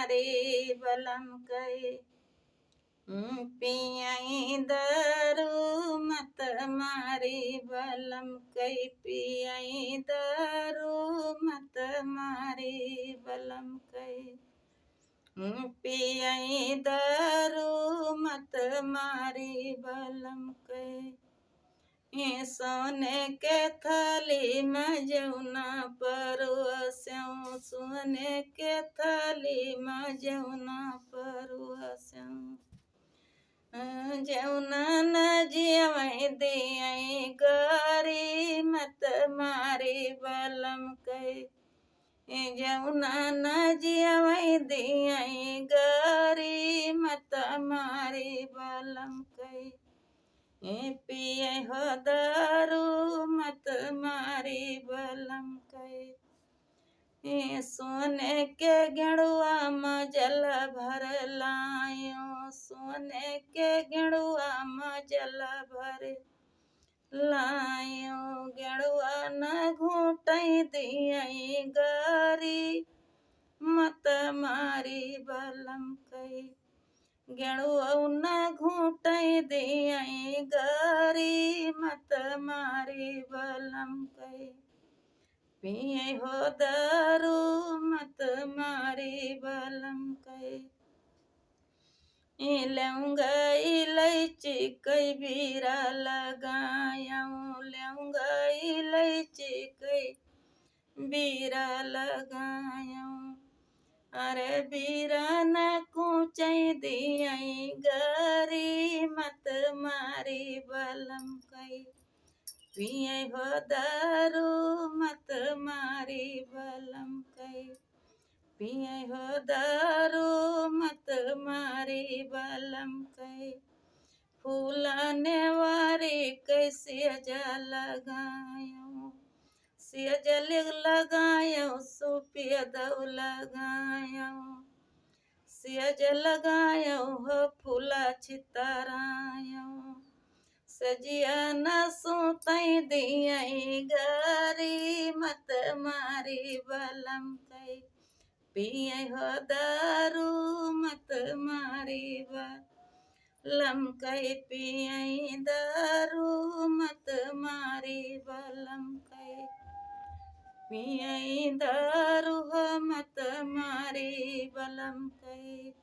मारी बलम कई पियाई दारू मत मारी बलम कई पियाई दारू मत मारी बलम कई पियाई दारू मत मारी बलम कई सोने के थाली में जौना परोस्यों सोने के थाली में जौना परोस्यों जौना न जियवै दियई गरी मत मारी बलम कई जौना न जियवै दियई गरी मत मारी बलम कई पिए हो दारू मत मारी बलम कई सोने के गेड़ुआ में जल भर लायो सोने के गेड़ुआ में जल भर लायो गेड़ुआ न घूटई दियई गरी मत मारी बलम कई गेड़ुआ न घूटई दियई गरी मत मारी बलम कई पिए हो दारू मत मारी बलम कई लौंगा इलायची कई बीरा लगायूं लौंगा इलायची कई बीरा लगायूं अरे बीरा न कूचई दियई गरी मत मारी बलम कई पिए हो दारू मत मारी बलम कई पिए हो दारू मत मारी बलम कई फूलाने वारी कैसे लगायूं सियजल लगायो सुपियद लगायो सियज लगायो हो फूला छितरायो सजिया न सुतई दियई गरी मत मारी बलम कई पिए हो दारू मत मारी बलम कई पियई दारू मत मारी बलम कई पियई दारू मत मारी बलम कई।